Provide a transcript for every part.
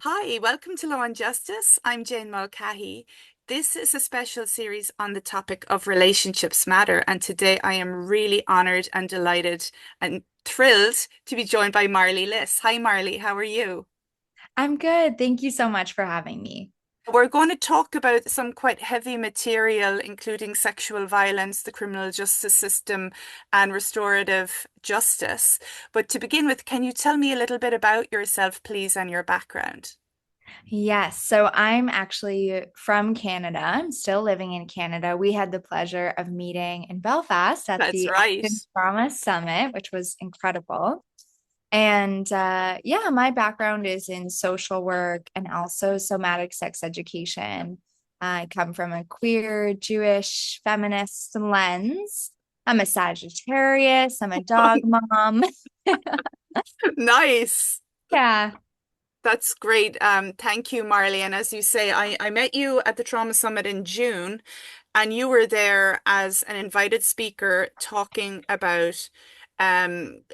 Hi, welcome to Law and Justice. I'm Jane Mulcahy. This is a special series on the topic of relationships matter, and today I am really honored and delighted and thrilled to be joined by Marlee Liss. Hi, Marlee, how are you? I'm good. Thank you so much for having me. We're going to talk about some quite heavy material, including sexual violence, the criminal justice system, and restorative justice. But to begin with, can you tell me a little bit about yourself, please, and your background? Yes, so I'm actually from Canada. I'm still living in Canada. We had the pleasure of meeting in Belfast at That's the right. Action Trauma Summit, which was incredible. And yeah, my background is in social work and also somatic sex education. I come from a queer, Jewish, feminist lens. I'm a Sagittarius. I'm a dog mom. Nice. Yeah. That's great. Thank you, Marley. And as you say, I met you at the Trauma Summit in June, and you were there as an invited speaker talking about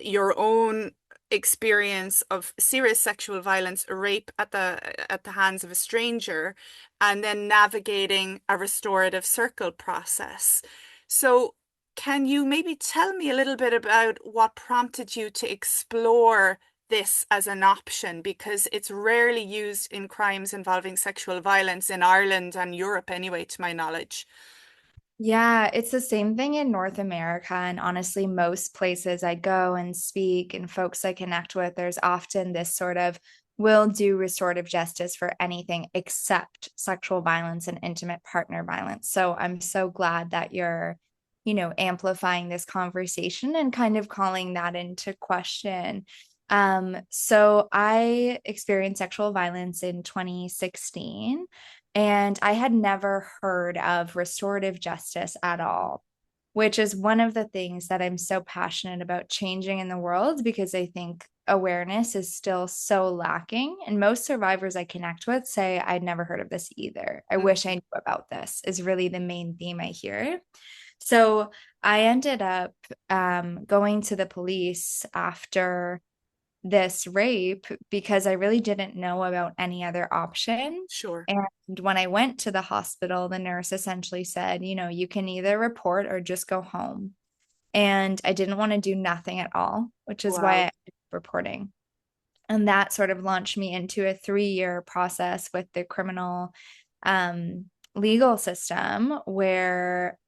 your own experience of serious sexual violence, rape at the hands of a stranger, and then navigating a restorative circle process. So, can you maybe tell me a little bit about what prompted you to explore this as an option because it's rarely used in crimes involving sexual violence in Ireland and Europe anyway, to my knowledge. Yeah, it's the same thing in North America. And honestly, most places I go and speak and folks I connect with, there's often this sort of will do restorative justice for anything except sexual violence and intimate partner violence. So I'm so glad that you're, amplifying this conversation and kind of calling that into question. So I experienced sexual violence in 2016. And I had never heard of restorative justice at all, which is one of the things that I'm so passionate about changing in the world because I think awareness is still so lacking. And most survivors I connect with say, I'd never heard of this either. I wish I knew about this, is really the main theme I hear. So I ended up going to the police after this rape because I really didn't know about any other option. Sure. And when I went to the hospital, the nurse essentially said, you can either report or just go home. And I didn't want to do nothing at all, which is why I Wow. ended up reporting. And that sort of launched me into a 3-year process with the criminal um, legal system where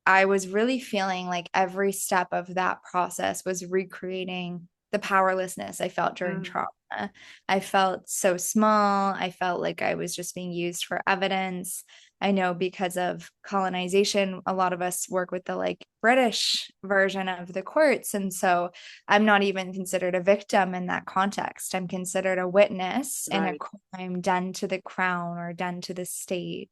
I was really feeling like every step of that process was recreating the powerlessness I felt during Mm, trauma. I felt so small. I felt like I was just being used for evidence. I know because of colonization, a lot of us work with the like British version of the courts. And so I'm not even considered a victim in that context. I'm considered a witness in a right. crime done to the crown or done to the state.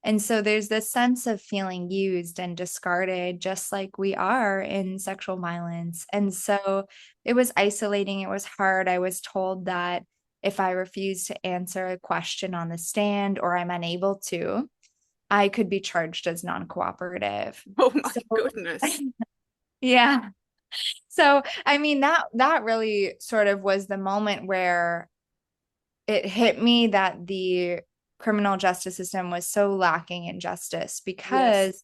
And so there's this sense of feeling used and discarded, just like we are in sexual violence. And so it was isolating. It was hard. I was told that if I refuse to answer a question on the stand or I'm unable to, I could be charged as non-cooperative. Oh my So goodness. yeah. So I mean that really sort of was the moment where it hit me that the criminal justice system was so lacking in justice Yes. because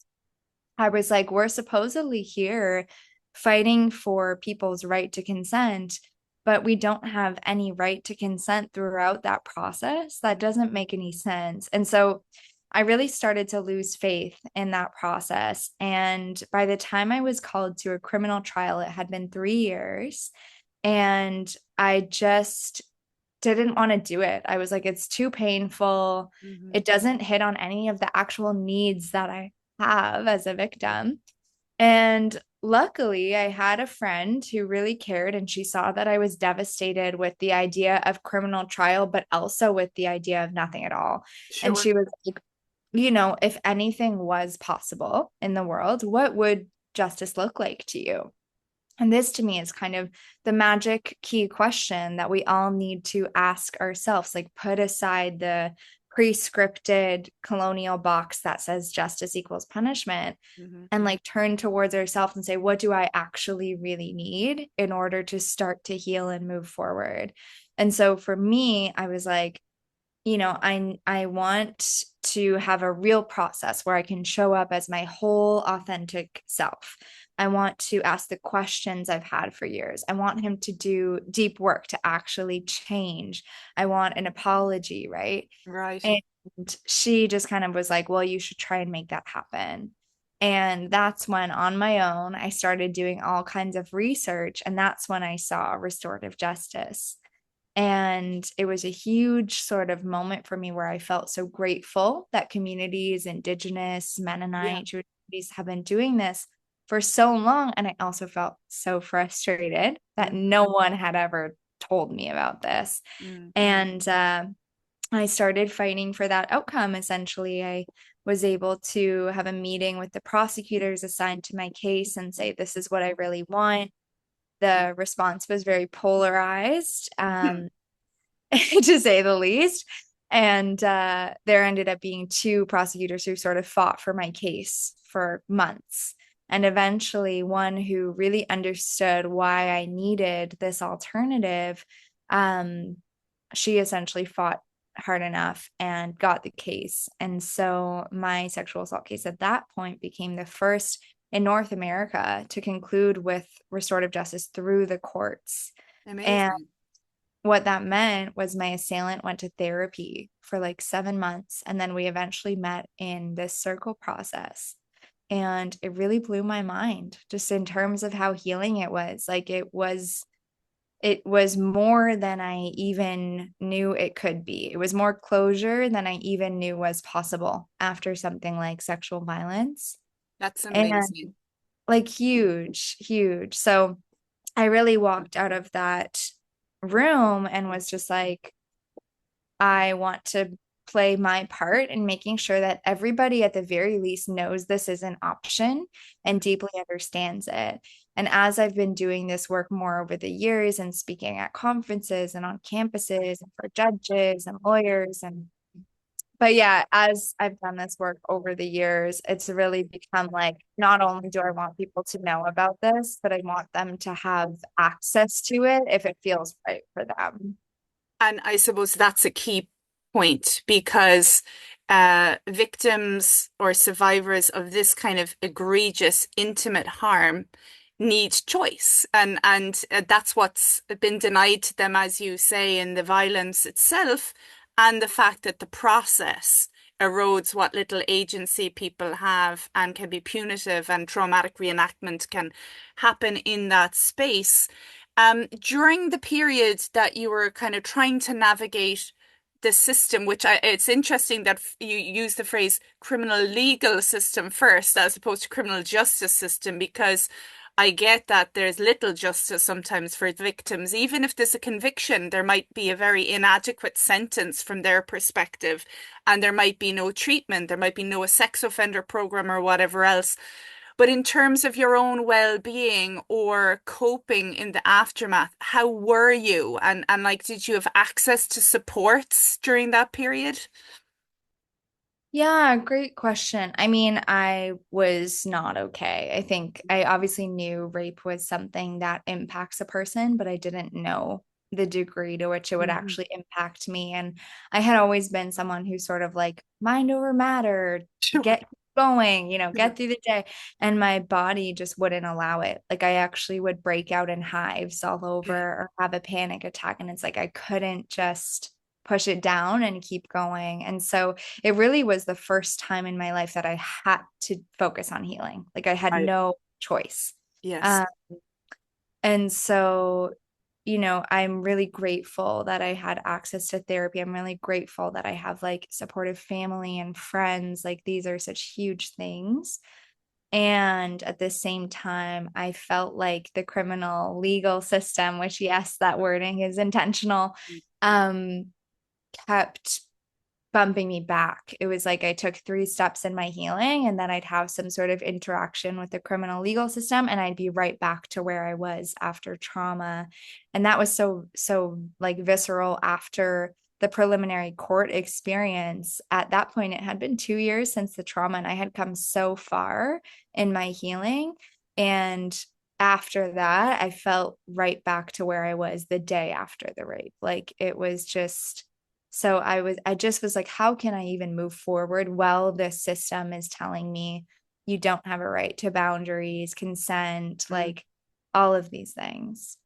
I was like, we're supposedly here fighting for people's right to consent, but we don't have any right to consent throughout that process. That doesn't make any sense. And so I really started to lose faith in that process. And by the time I was called to a criminal trial, it had been 3 years. And I just didn't want to do it. I was like, it's too painful. Hmm. It doesn't hit on any of the actual needs that I have as a victim. And luckily, I had a friend who really cared, and she saw that I was devastated with the idea of criminal trial, but also with the idea of nothing at all. And Sure. she was like, if anything was possible in the world, what would justice look like to you? And this to me is kind of the magic key question that we all need to ask ourselves, like put aside the pre-scripted colonial box that says justice equals punishment Hmm. and like turn towards ourselves and say, what do I actually really need in order to start to heal and move forward? And so for me, I was like, I want to have a real process where I can show up as my whole authentic self. I want to ask the questions I've had for years. I want him to do deep work to actually change. I want an apology, right? Right. And she just kind of was like, well, you should try and make that happen. And that's when, on my own, I started doing all kinds of research. And that's when I saw restorative justice. And it was a huge sort of moment for me where I felt so grateful that communities, Indigenous, Yeah. Mennonite, Jewish communities have been doing this for so long. And I also felt so frustrated that Mm, no one had ever told me about this. mm, And I started fighting for that outcome. Essentially, I was able to have a meeting with the prosecutors assigned to my case and say, this is what I really want. The response was very polarized, mm. to say the least. And there ended up being two prosecutors who sort of fought for my case for months. And eventually, one who really understood why I needed this alternative, um, she essentially fought hard enough and got the case. And so my sexual assault case at that point became the first in North America to conclude with restorative justice through the courts. And Amazing. what that meant was my assailant went to therapy for like 7 months. And then we eventually met in this circle process. And it really blew my mind just in terms of how healing it was. Like it was more than I even knew it could be. It was more closure than I even knew was possible after something like sexual violence. That's And amazing. like huge, huge. So I really walked out of that room and was just like, I want to play my part in making sure that everybody at the very least knows this is an option and deeply understands it. And as I've been doing this work more over the years and speaking at conferences and on campuses and for judges and lawyers and but yeah, as I've done this work over the years, it's really become like not only do I want people to know about this, but I want them to have access to it if it feels right for them. And I suppose that's a key point because victims or survivors of this kind of egregious, intimate harm need choice. And that's what's been denied to them, as you say, in the violence itself, and the fact that the process erodes what little agency people have and can be punitive, and traumatic reenactment can happen in that space. During the period that you were kind of trying to navigate the system, it's interesting that you use the phrase criminal legal system first as opposed to criminal justice system, because I get that there's little justice sometimes for victims. Even if there's a conviction, there might be a very inadequate sentence from their perspective, and there might be no treatment, there might be no sex offender program or whatever else. But in terms of your own well-being or coping in the aftermath, how were you? And like, did you have access to supports during that period? Yeah, great question. I mean, I was not okay. I think I obviously knew rape was something that impacts a person, but I didn't know the degree to which it would Mhm. actually impact me. And I had always been someone who sort of like mind over matter, Sure. get going, Yeah. get through the day. And my body just wouldn't allow it. Like I actually would break out in hives all over Yeah. or have a panic attack. And it's like I couldn't just push it down and keep going. And so it really was the first time in my life that I had to focus on healing. Like I had Right. no choice. Yes. Um, and so, I'm really grateful that I had access to therapy. I'm really grateful that I have like supportive family and friends. Like these are such huge things. And at the same time, I felt like the criminal legal system, which, yes, that wording is intentional, um, kept bumping me back. It was like I took 3 steps in my healing, and then I'd have some sort of interaction with the criminal legal system, and I'd be right back to where I was after trauma. And that was so like visceral after the preliminary court experience. At that point, it had been 2 years since the trauma, and I had come so far in my healing. And after that, I felt right back to where I was the day after the rape. Like it was just So I just was like, how can I even move forward while this system is telling me you don't have a right to boundaries, consent, Mm. like all of these things.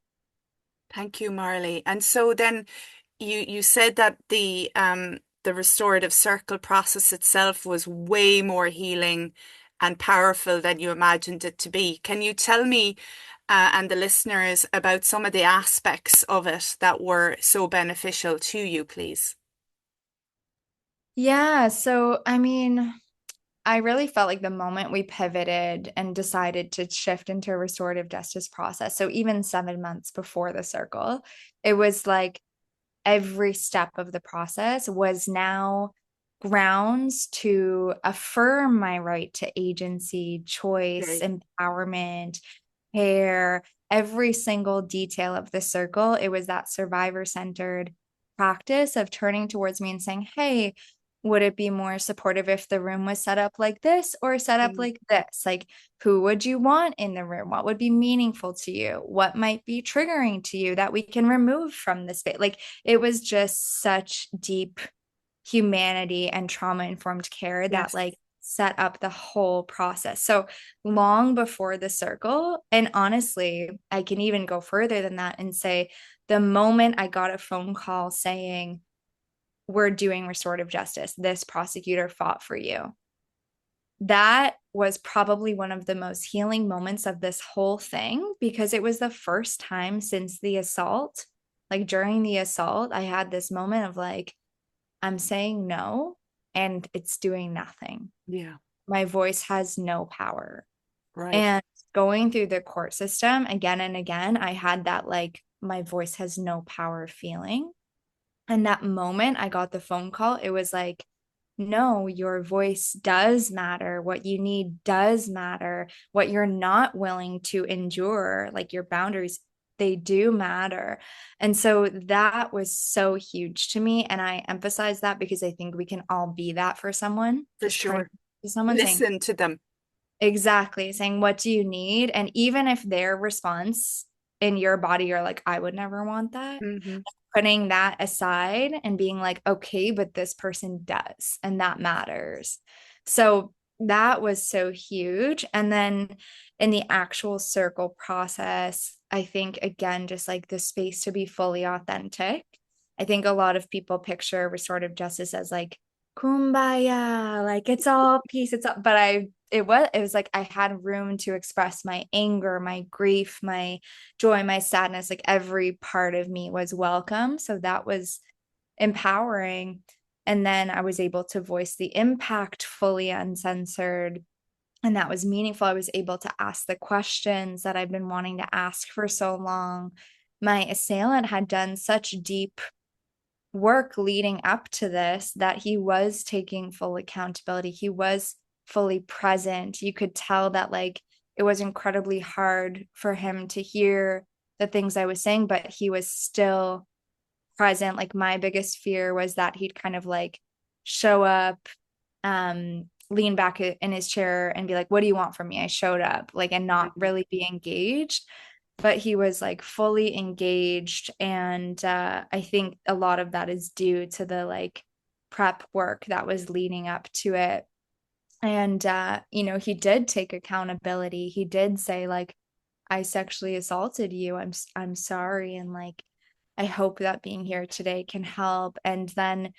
Thank you, Marley. And so then you said that the restorative circle process itself was way more healing and powerful than you imagined it to be. Can you tell me and the listeners about some of the aspects of it that were so beneficial to you, please? Yeah, so I mean, I really felt like the moment we pivoted and decided to shift into a restorative justice process, so even 7 months before the circle, it was like every step of the process was now grounds to affirm my right to agency, choice, Okay. empowerment, care, every single detail of the circle. It was that survivor centered practice of turning towards me and saying, hey, would it be more supportive if the room was set up like this or set up Mm. like this? Like, who would you want in the room? What would be meaningful to you? What might be triggering to you that we can remove from the space? Like, it was just such deep humanity and trauma informed care that Yes. like set up the whole process. So long before the circle, and honestly, I can even go further than that and say the moment I got a phone call saying, we're doing restorative justice, this prosecutor fought for you. That was probably one of the most healing moments of this whole thing because it was the first time since the assault. Like during the assault, I had this moment of like, I'm saying no and it's doing nothing. Yeah. My voice has no power. Right. And going through the court system again and again, I had that like, my voice has no power feeling. And that moment I got the phone call, it was like, no, your voice does matter. What you need does matter. What you're not willing to endure, like your boundaries, they do matter. And so that was so huge to me. And I emphasize that because I think we can all be that for someone, For just turning sure. to someone saying, Listen to them. exactly, saying, what do you need? And even if their response in your body are like, I would never want that, Hmm. putting that aside and being like, okay, but this person does, and that matters. So that was so huge. And then in the actual circle process, I think, again, just like the space to be fully authentic. I think a lot of people picture restorative justice as like, kumbaya, like it's all peace, it's all, but it was like I had room to express my anger, my grief, my joy, my sadness, like every part of me was welcome. So that was empowering. And then I was able to voice the impact fully uncensored. And that was meaningful. I was able to ask the questions that I've been wanting to ask for so long. My assailant had done such deep work leading up to this that he was taking full accountability. He was fully present. You could tell that like it was incredibly hard for him to hear the things I was saying, but he was still present. Like my biggest fear was that he'd kind of like show up, lean back in his chair and be like, what do you want from me? I showed up, like, and not really be engaged. But he was like fully engaged. And I think a lot of that is due to the like prep work that was leading up to it. And he did take accountability. He did say like, I sexually assaulted you. I'm sorry, and like I hope that being here today can help. And then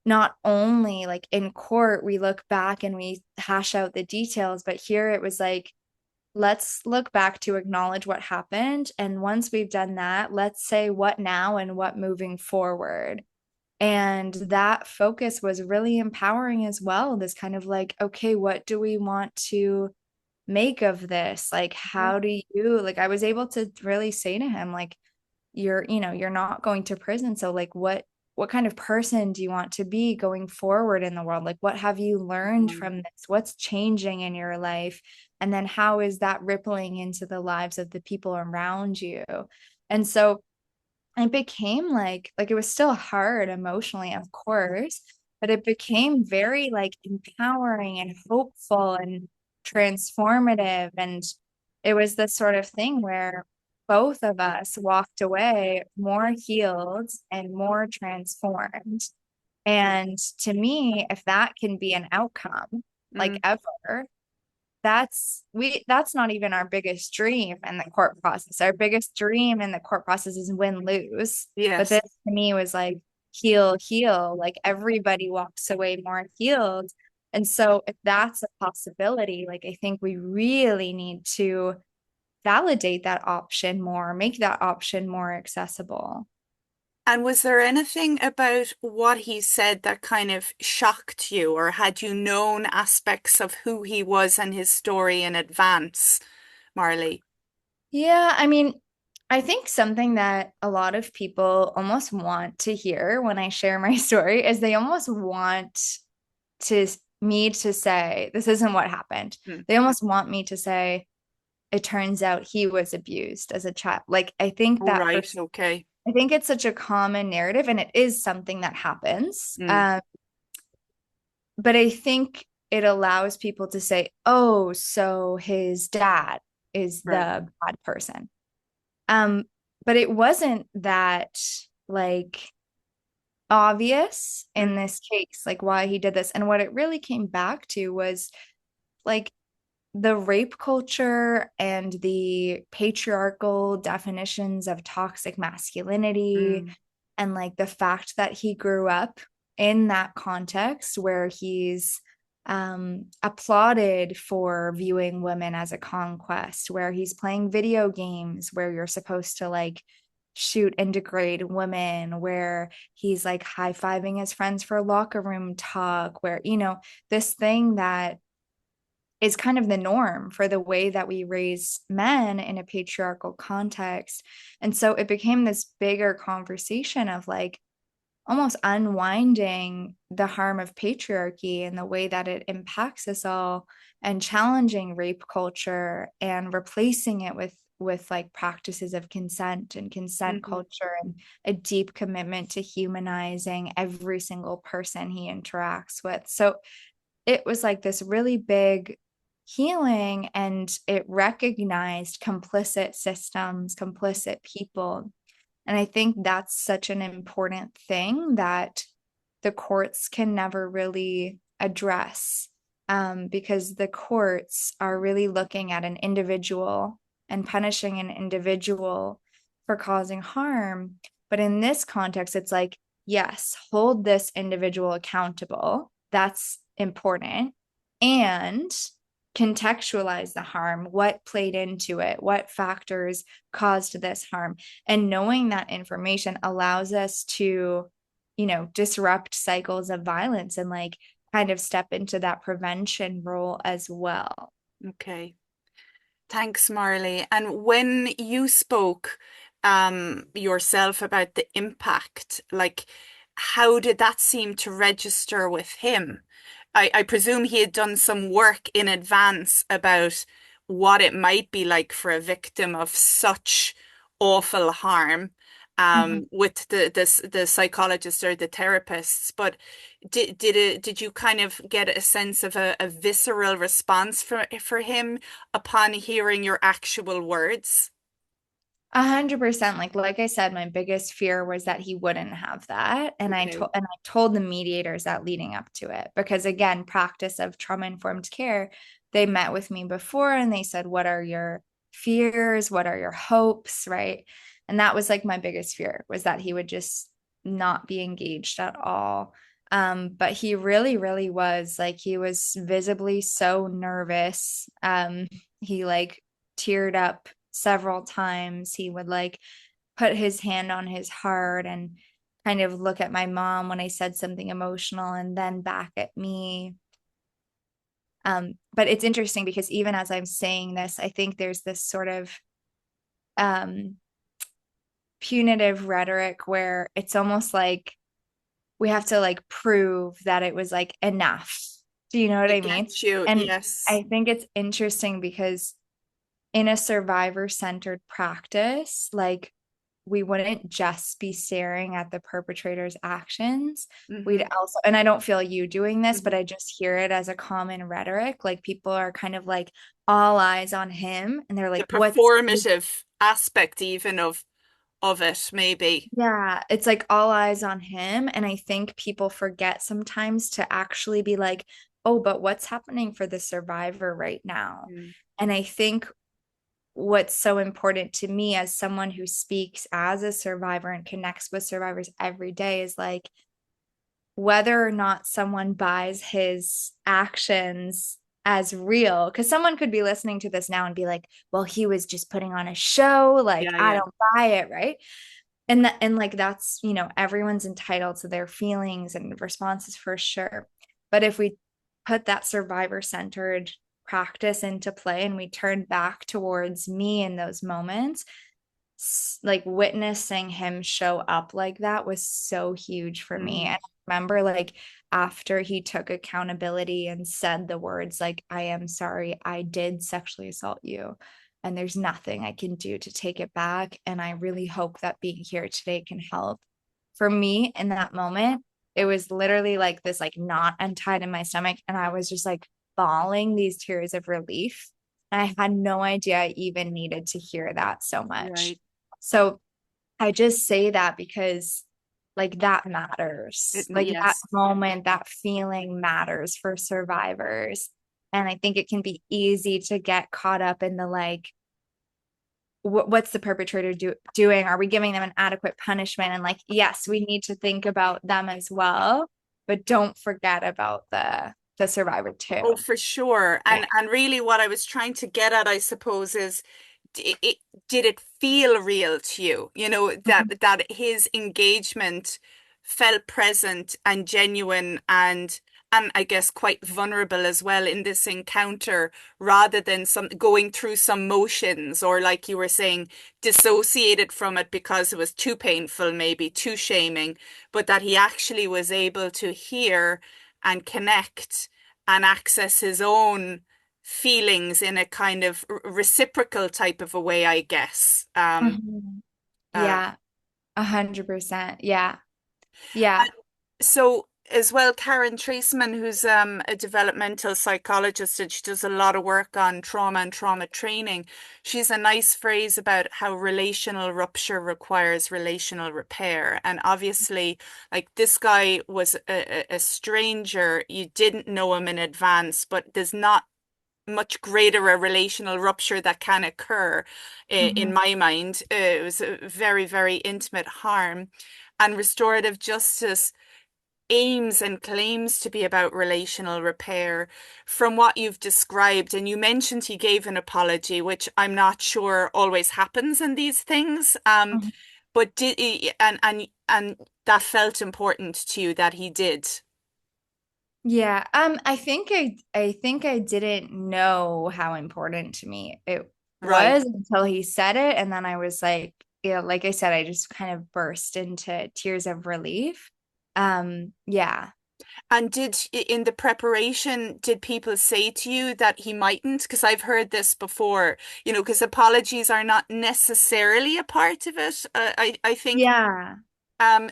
not only like in court we look back and we hash out the details, but here it was like, let's look back to acknowledge what happened, and once we've done that, let's say what now and what moving forward. And that focus was really empowering as well. This kind of like, okay, what do we want to make of this? Like, Yeah. how do you, like, I was able to really say to him, like, you're not going to prison. So, like, what kind of person do you want to be going forward in the world? Like, what have you learned from this? What's changing in your life? And then how is that rippling into the lives of the people around you? And so it became like it was still hard emotionally, of course, but it became very like empowering and hopeful and transformative. And it was this sort of thing where both of us walked away more healed and more transformed. And to me, if that can be an outcome, like Mm, ever, that's not even our biggest dream in the court process. Our biggest dream in the court process is win lose. But yes. this to me was like heal, heal. Like everybody walks away more healed. And so if that's a possibility, like I think we really need to validate that option more, make that option more accessible. And was there anything about what he said that kind of shocked you, or had you known aspects of who he was and his story in advance, Marlee? Yeah, I mean, I think something that a lot of people almost want to hear when I share my story is they almost want to me to say, this isn't what happened. Mm, They almost want me to say, it turns out he was abused as a child. Like, I think that right, okay. I think it's such a common narrative, and it is something that happens. Mm, But I think it allows people to say, oh, so his dad is right. the bad person. Um, but it wasn't that like obvious in Mm, this case, like why he did this. And what it really came back to was like the rape culture and the patriarchal definitions of toxic masculinity, mm, and like the fact that he grew up in that context where he's applauded for viewing women as a conquest, where he's playing video games where you're supposed to like shoot and degrade women, where he's like high-fiving his friends for locker room talk, where, you know, this thing that is kind of the norm for the way that we raise men in a patriarchal context. And so it became this bigger conversation of like almost unwinding the harm of patriarchy and the way that it impacts us all, and challenging rape culture and replacing it with like practices of consent and consent mhm, culture, and a deep commitment to humanizing every single person he interacts with. So it was like this really big healing, and it recognized complicit systems, complicit people. And I think that's such an important thing that the courts can never really address, because the courts are really looking at an individual and punishing an individual for causing harm. But in this context, it's like, yes, hold this individual accountable. That's important. And contextualize the harm, what played into it, what factors caused this harm. And knowing that information allows us to, you know, disrupt cycles of violence and like kind of step into that prevention role as well. okay. Thanks, Marley. And when you spoke yourself about the impact, like how did that seem to register with him? I presume he had done some work in advance about what it might be like for a victim of such awful harm, Mhm. with the psychologist or the therapists. But did you kind of get a sense of a visceral response for him upon hearing your actual words? 100%. Like I said, my biggest fear was that he wouldn't have that. And Okay. I told the mediators that leading up to it, because again, practice of trauma-informed care, they met with me before and they said, what are your fears? What are your hopes? Right. And that was like my biggest fear, was that he would just not be engaged at all. But he really, really was like, he was visibly so nervous. He like teared up several times. He would like put his hand on his heart and kind of look at my mom when I said something emotional and then back at me. But it's interesting because even as I'm saying this, I think there's this sort of um, punitive rhetoric where it's almost like we have to like prove that it was like enough. Do you know what I I mean? get you. And Yes. I think it's interesting because in a survivor centered practice, like we wouldn't just be staring at the perpetrator's actions. We'd Hmm. also, and I don't feel you doing this, but Hmm. I just hear it as a common rhetoric. Like people are kind of like all eyes on him and they're The like, what's performative aspect even of it, maybe. Yeah, it's like all eyes on him. And I think people forget sometimes to actually be like, oh, but what's happening for the survivor right now? Mm. And I think what's so important to me as someone who speaks as a survivor and connects with survivors every day is like, whether or not someone buys his actions as real, because someone could be listening to this now and be like, well, he was just putting on a show, like Yeah, I yeah. don't buy it, right? And like that's, everyone's entitled to their feelings and responses for sure. But if we put that survivor centered practice into play and we turn back towards me in those moments, like witnessing him show up like that was so huge for me. Hmm. And I remember like after he took accountability and said the words like, I am sorry, I did sexually assault you. And there's nothing I can do to take it back. And I really hope that being here today can help. For me in that moment, it was literally like this like knot untied in my stomach. And I was just like bawling these tears of relief. And I had no idea I even needed to hear that so much. Right. So I just say that because like that matters. Like that Yes. moment, that feeling matters for survivors. And I think it can be easy to get caught up in the like, what's the perpetrator doing? Are we giving them an adequate punishment? And like, yes, we need to think about them as well, but don't forget about the survivor Oh, too. for sure. Yeah. And really what I was trying to get at, I suppose, is it, did it feel real to you? You know, Mhm. that his engagement felt present and genuine and I guess quite vulnerable as well in this encounter, rather than some going through some motions or like you were saying, dissociated from it because it was too painful, maybe too shaming, but that he actually was able to hear and connect and access his own feelings in a kind of reciprocal type of a way, I guess. Mhm. Uh, Yeah, 100%. Yeah. Yeah. so as well, Karen Traceman, who's a developmental psychologist, and she does a lot of work on trauma and trauma training. She's a nice phrase about how relational rupture requires relational repair. And obviously, like this guy was a stranger, you didn't know him in advance, but there's not much greater a relational rupture that can occur in Mhm. my mind. It was a very, very intimate harm. And restorative justice aims and claims to be about relational repair from what you've described. And you mentioned he gave an apology, which I'm not sure always happens in these things. Mhm. But did he, and that felt important to you that he did. Yeah, I think I didn't know how important to me it Right. was until he said it, and then I was like, like I said, I just kind of burst into tears of relief. Yeah. And in the preparation, did people say to you that he mightn't? Because I've heard this before, you know, because apologies are not necessarily a part of it. I think. Yeah.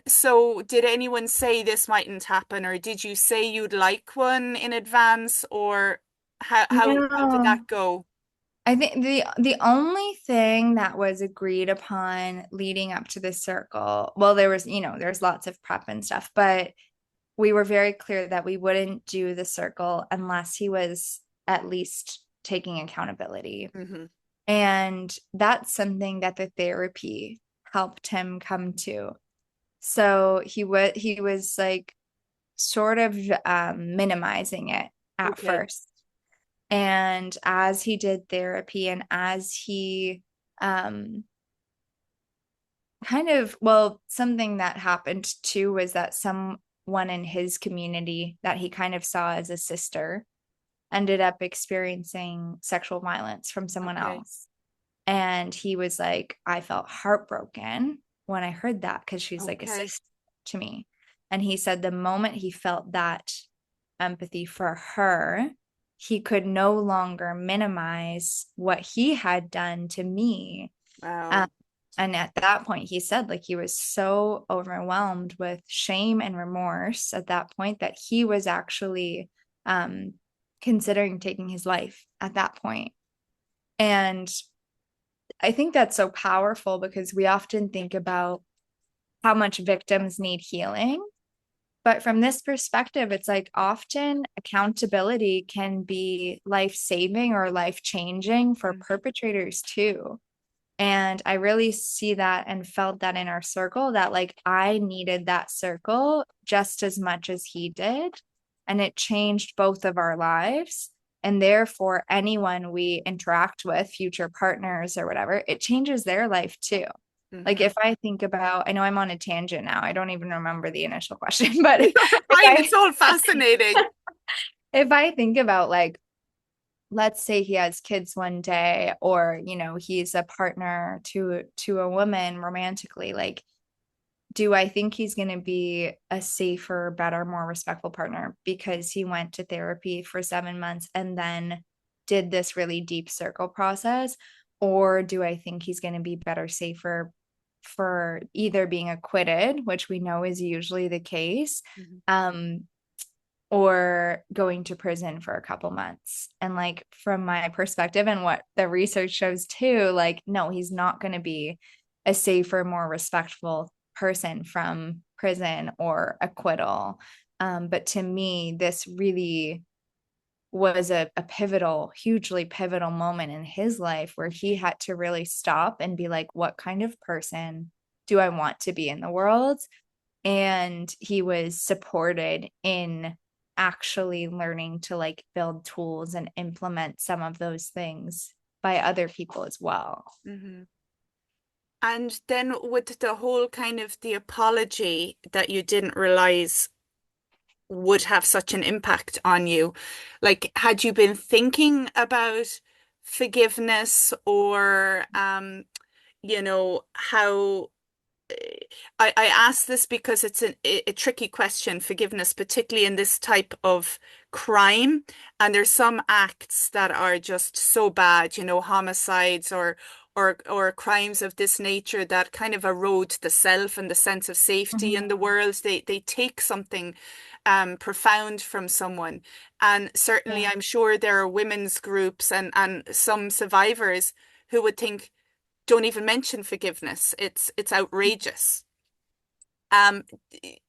So did anyone say this mightn't happen, or did you say you'd like one in advance, or how did No. that go? I think the only thing that was agreed upon leading up to this circle, well, there was, there's lots of prep and stuff, but we were very clear that we wouldn't do the circle unless he was at least taking accountability. Hmm. And that's something that the therapy helped him come to. So he was like sort of minimizing it at Okay. first. And as he did therapy and as he um kind of, well, something that happened too was that someone in his community that he kind of saw as a sister ended up experiencing sexual violence from someone Okay. else. And he was like, I felt heartbroken when I heard that because she's like a Okay. sister to me. And he said the moment he felt that empathy for her, he could no longer minimize what he had done to me. Wow. Um, and at that point, he said, like, he was so overwhelmed with shame and remorse at that point that he was actually um, considering taking his life at that point. And I think that's so powerful because we often think about how much victims need healing. But from this perspective, it's like often accountability can be life saving or life changing for Mm, perpetrators too. And I really see that and felt that in our circle that like I needed that circle just as much as he did. And it changed both of our lives. And therefore, anyone we interact with, future partners or whatever, it changes their life too. Like mhm. if I think about, I know I'm on a tangent now. I don't even remember the initial question, but if Fine, I it's all fascinating. if I think about like let's say he has kids one day or he's a partner to a woman romantically, like do I think he's going to be a safer, better, more respectful partner because he went to therapy for 7 months and then did this really deep circle process? Or do I think he's going to be better, safer for either being acquitted, which we know is usually the case, Mhm. um, or going to prison for a couple months? And like from my perspective and what the research shows too, like no, he's not going to be a safer, more respectful person from prison or acquittal. But to me, this really was a pivotal, hugely pivotal moment in his life where he had to really stop and be like, what kind of person do I want to be in the world? And he was supported in actually learning to like build tools and implement some of those things by other people as well. Mhm. And then with the whole kind of the apology that you didn't realize would have such an impact on you, like had you been thinking about forgiveness or how I ask this because it's a tricky question, forgiveness, particularly in this type of crime. And there's some acts that are just so bad, homicides or crimes of this nature that kind of erode the self and the sense of safety in the Mhm. world. They take something profound from someone. And certainly Yeah. I'm sure there are women's groups and some survivors who would think, don't even mention forgiveness. It's outrageous. Um,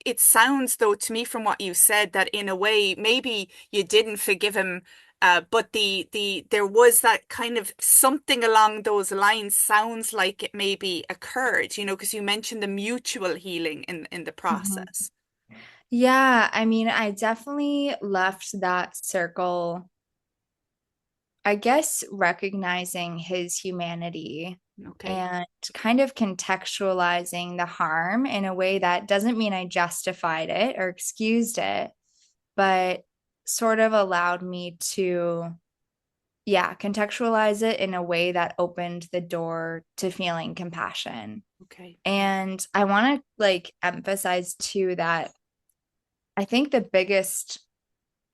it sounds though to me from what you said that in a way maybe you didn't forgive him, but there was that kind of something along those lines sounds like it maybe occurred, because you mentioned the mutual healing in the Mhm. process. Yeah, I mean, I definitely left that circle, I guess, recognizing his humanity Okay. and kind of contextualizing the harm in a way that doesn't mean I justified it or excused it, but sort of allowed me to, yeah, contextualize it in a way that opened the door to feeling compassion. Okay. And I want to like emphasize too that I think the biggest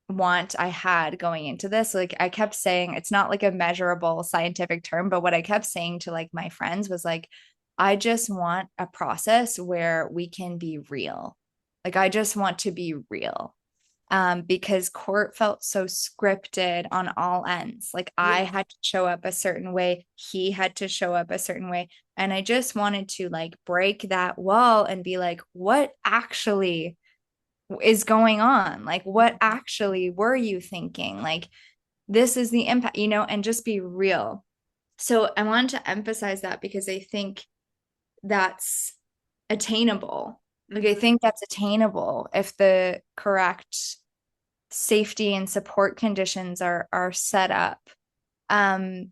want I had going into this, like I kept saying, it's not like a measurable scientific term, but what I kept saying to like my friends was like, I just want a process where we can be real. Like I just want to be real. Because court felt so scripted on all ends. Like I Yes. had to show up a certain way, he had to show up a certain way. And I just wanted to like break that wall and be like, what actually is going on? Like, what actually were you thinking? Like, this is the impact, and just be real. So I wanted to emphasize that because I think that's attainable. Like, I Hmm. think that's attainable if the correct safety and support conditions are set up. Um,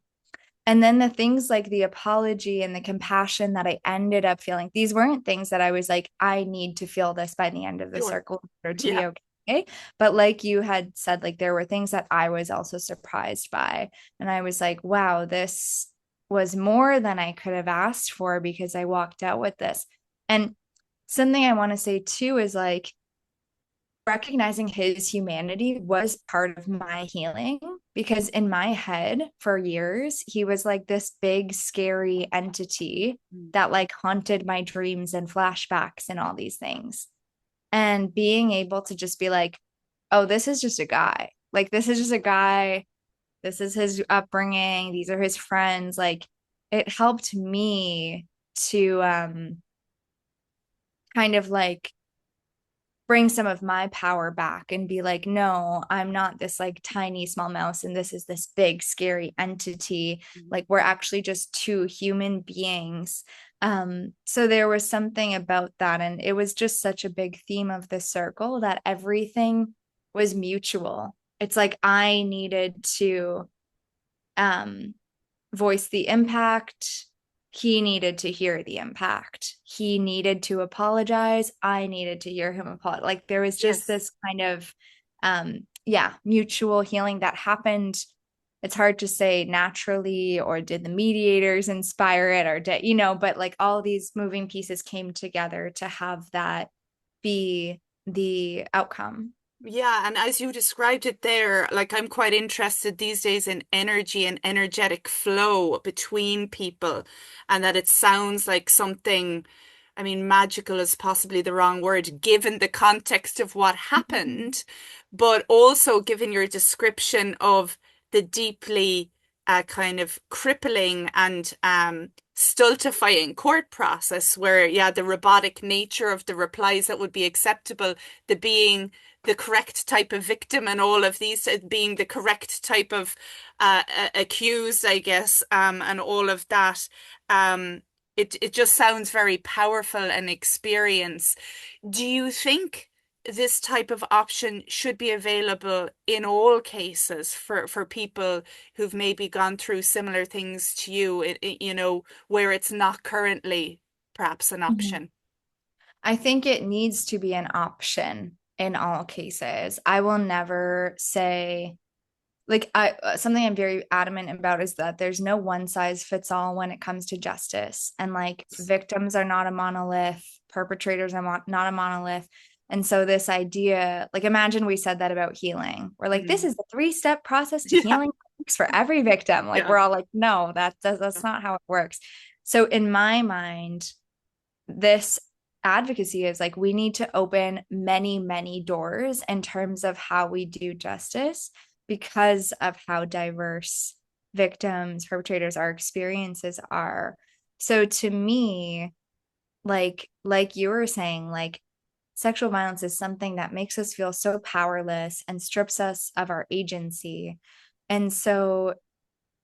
and then the things like the apology and the compassion that I ended up feeling, these weren't things that I was like, I need to feel this by the end of the Sure. circle in order to Yeah. be okay. But like you had said, like there were things that I was also surprised by. And I was like, wow, this was more than I could have asked for because I walked out with this. And something I want to say too is like, recognizing his humanity was part of my healing because in my head for years he was like this big scary entity Mm. that like haunted my dreams and flashbacks and all these things, and being able to just be like, oh, this is just a guy, like this is just a guy, this is his upbringing, these are his friends, like it helped me to kind of like bring some of my power back and be like, no, I'm not this like tiny small mouse and this is this big scary entity. Like we're actually just two human beings. So there was something about that, and it was just such a big theme of the circle that everything was mutual. It's like I needed to um voice the impact. He needed to hear the impact. He needed to apologize. I needed to hear him apologize. Like there was just Yes. this kind of yeah, mutual healing that happened. It's hard to say naturally, or did the mediators inspire it, or did, but like all these moving pieces came together to have that be the outcome. Yeah, and as you described it there, like I'm quite interested these days in energy and energetic flow between people, and that it sounds like something, I mean, magical is possibly the wrong word given the context of what happened, but also given your description of the deeply kind of crippling and stultifying court process where, yeah, the robotic nature of the replies that would be acceptable, the being the correct type of victim and all of these being the correct type of accused, I guess, and all of that. It just sounds very powerful an experience. Do you think this type of option should be available in all cases for people who've maybe gone through similar things to you, where it's not currently perhaps an Mhm. option? I think it needs to be an option in all cases. I will never say, like, I something I'm very adamant about is that there's no one size fits all when it comes to justice. And like victims are not a monolith, perpetrators are not a monolith. And so this idea, like imagine we said that about healing. We're like, this Mm. is the three-step process to Yeah, healing works for every victim. Like yeah. we're all like, no, that's not how it works. So in my mind, this advocacy is like we need to open many, many doors in terms of how we do justice because of how diverse victims, perpetrators, our experiences are. So to me, like you were saying, like sexual violence is something that makes us feel so powerless and strips us of our agency. And so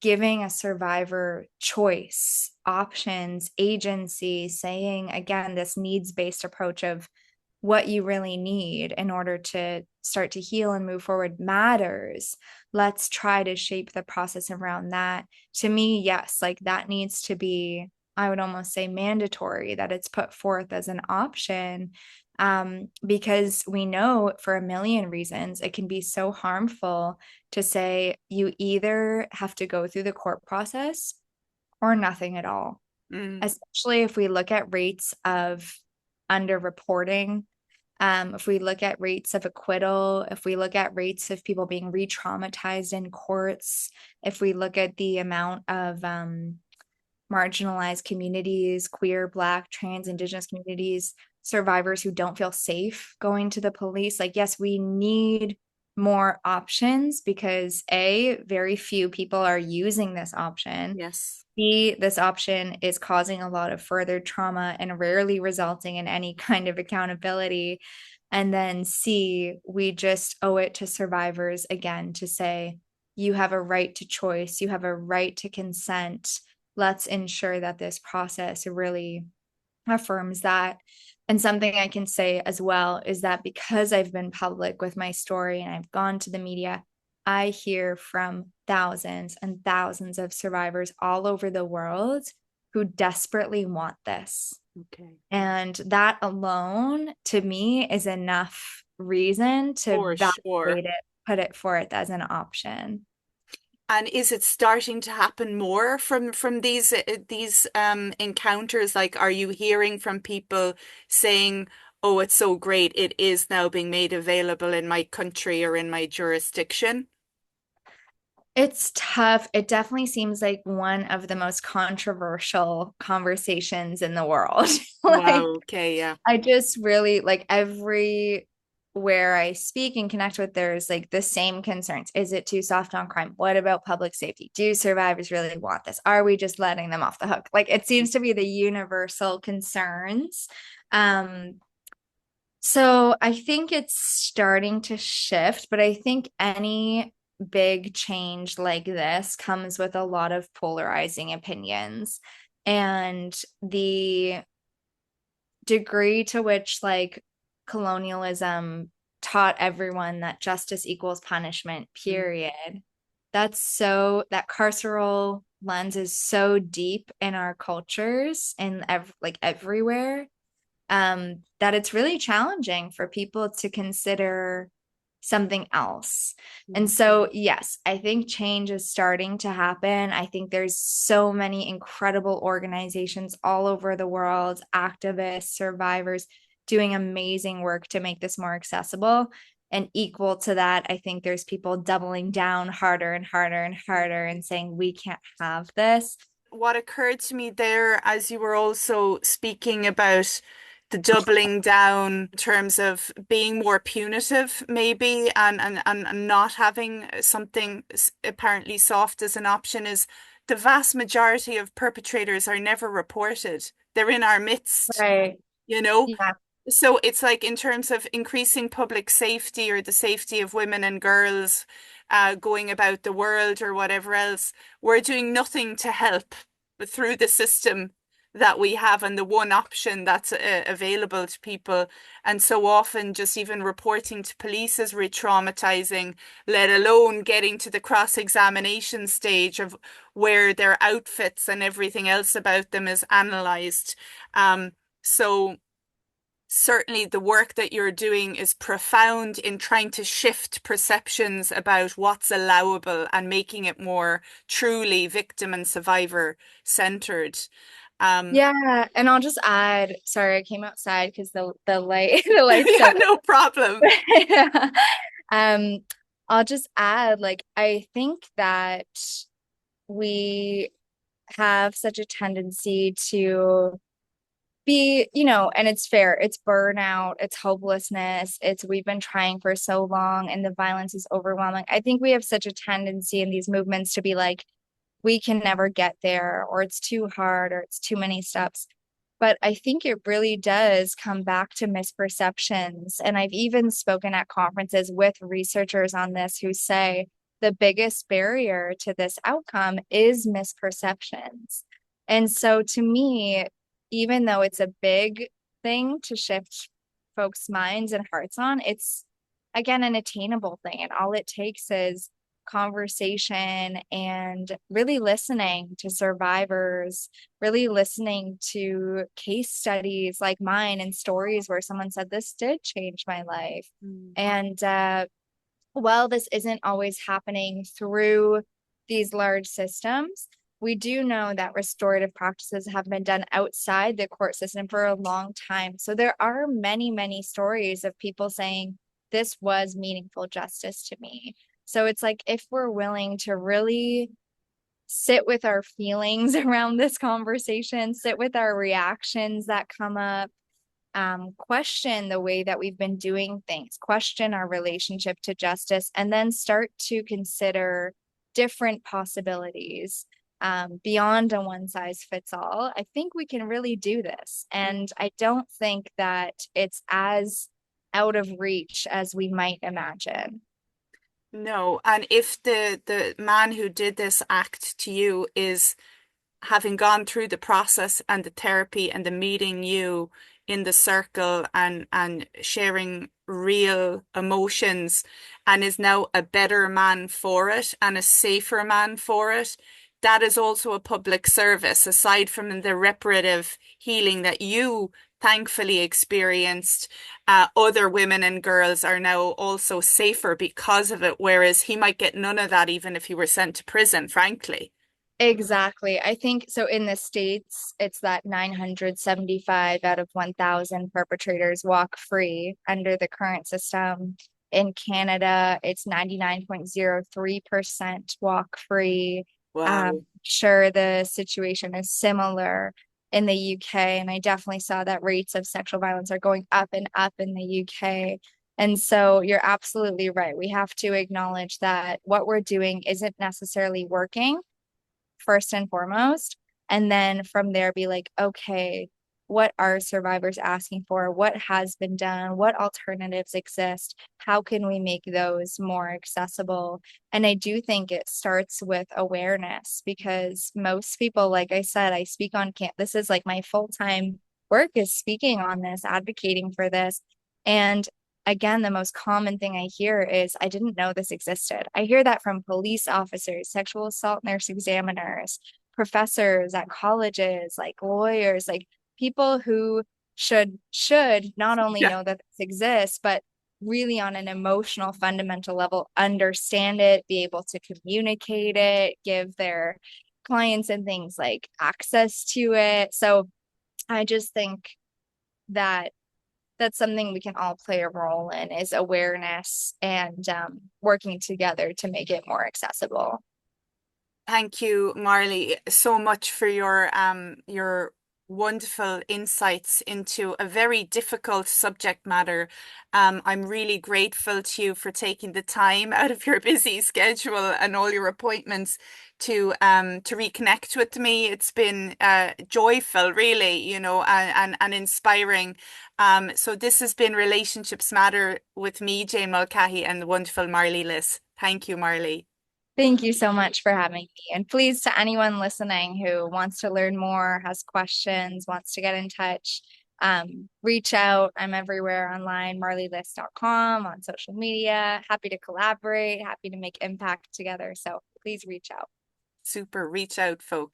giving a survivor choice, options, agency, saying again, this needs based approach of what you really need in order to start to heal and move forward matters. Let's try to shape the process around that. To me, yes, like that needs to be, I would almost say mandatory that it's put forth as an option. Because we know for a million reasons it can be so harmful to say you either have to go through the court process or nothing at all, Mm. especially if we look at rates of underreporting, if we look at rates of acquittal, if we look at rates of people being re-traumatized in courts, if we look at the amount of marginalized communities, queer, Black, trans, Indigenous communities, survivors who don't feel safe going to the police. Like, yes, we need more options because A, very few people are using this option. Yes. B, this option is causing a lot of further trauma and rarely resulting in any kind of accountability. And then C, we just owe it to survivors again to say, you have a right to choice, you have a right to consent. Let's ensure that this process really affirms that. And something I can say as well is that because I've been public with my story and I've gone to the media, I hear from thousands and thousands of survivors all over the world who desperately want this. Okay. And that alone, to me, is enough reason to For sure. validate it, put it forth as an option. And is it starting to happen more from these encounters? Like, are you hearing from people saying, "Oh, it's so great. It is now being made available in my country or in my jurisdiction"? It's tough. It definitely seems like one of the most controversial conversations in the world. Wow. Like, Okay. Yeah. I just really like every where I speak and connect with, there's like the same concerns. Is it too soft on crime? What about public safety? Do survivors really want this? Are we just letting them off the hook? Like it seems to be the universal concerns. Um, so I think it's starting to shift, but I think any big change like this comes with a lot of polarizing opinions. And the degree to which like colonialism taught everyone that justice equals punishment, period. That carceral lens is so deep in our cultures and like everywhere, that it's really challenging for people to consider something else. And so, yes, I think change is starting to happen. I think there's so many incredible organizations all over the world, activists, survivors doing amazing work to make this more accessible. And equal to that, I think there's people doubling down harder and harder and harder and saying, we can't have this. What occurred to me there as you were also speaking about the doubling down in terms of being more punitive, maybe, and not having something apparently soft as an option is the vast majority of perpetrators are never reported. They're in our midst, Right. you know? Yeah. So it's like in terms of increasing public safety or the safety of women and girls going about the world or whatever else, we're doing nothing to help through the system that we have and the one option that's available to people. And so often just even reporting to police is re-traumatizing, let alone getting to the cross-examination stage of where their outfits and everything else about them is analyzed. So certainly the work that you're doing is profound in trying to shift perceptions about what's allowable and making it more truly victim and survivor centered. Um, Yeah, and I'll just add, sorry, I came outside because the light the light's yeah, so no problem. yeah. Um, I'll just add, like, I think that we have such a tendency to be, and it's fair, it's burnout, it's hopelessness, it's we've been trying for so long and the violence is overwhelming. I think we have such a tendency in these movements to be like, we can never get there, or it's too hard, or it's too many steps. But I think it really does come back to misperceptions. And I've even spoken at conferences with researchers on this who say the biggest barrier to this outcome is misperceptions. And so to me, even though it's a big thing to shift folks' minds and hearts on, it's again an attainable thing. And all it takes is conversation and really listening to survivors, really listening to case studies like mine and stories where someone said, this did change my life. Mm. And while this isn't always happening through these large systems, we do know that restorative practices have been done outside the court system for a long time. So there are many, many stories of people saying, this was meaningful justice to me. So it's like if we're willing to really sit with our feelings around this conversation, sit with our reactions that come up, question the way that we've been doing things, question our relationship to justice, and then start to consider different possibilities beyond a one size fits all. I think we can really do this. And I don't think that it's as out of reach as we might imagine. No, and if the man who did this act to you is having gone through the process and the therapy and the meeting you in the circle and sharing real emotions and is now a better man for it and a safer man for it, that is also a public service aside from the reparative healing that you thankfully experienced. Other women and girls are now also safer because of it, whereas he might get none of that even if he were sent to prison, frankly. Exactly. I think so in the States, it's that 975 out of 1,000 perpetrators walk free under the current system. In Canada, it's 99.03% walk free. Wow. Sure, the situation is similar in the UK, and I definitely saw that rates of sexual violence are going up and up in the UK. And so you're absolutely right. We have to acknowledge that what we're doing isn't necessarily working first and foremost. And then from there, be like, okay, what are survivors asking for? What has been done? What alternatives exist? How can we make those more accessible? And I do think it starts with awareness because most people, like I said, I speak on camp. This is like my full-time work is speaking on this, advocating for this. And again, the most common thing I hear is, I didn't know this existed. I hear that from police officers, sexual assault nurse examiners, professors at colleges, like lawyers, like people who should not only Yeah. know that this exists, but really on an emotional, fundamental level, understand it, be able to communicate it, give their clients and things like access to it. So I just think that that's something we can all play a role in is awareness and working together to make it more accessible. Thank you, Marlee, so much for your wonderful insights into a very difficult subject matter. I'm really grateful to you for taking the time out of your busy schedule and all your appointments to reconnect with me. It's been joyful, really, and inspiring. So this has been Relationships Matter with me, Jane Mulcahy, and the wonderful Marlee Liss. Thank you, Marlee. Thank you so much for having me. And please, to anyone listening who wants to learn more, has questions, wants to get in touch, reach out. I'm everywhere online, marleeliss.com, on social media. Happy to collaborate, happy to make impact together. So please reach out. Super. Reach out, folks.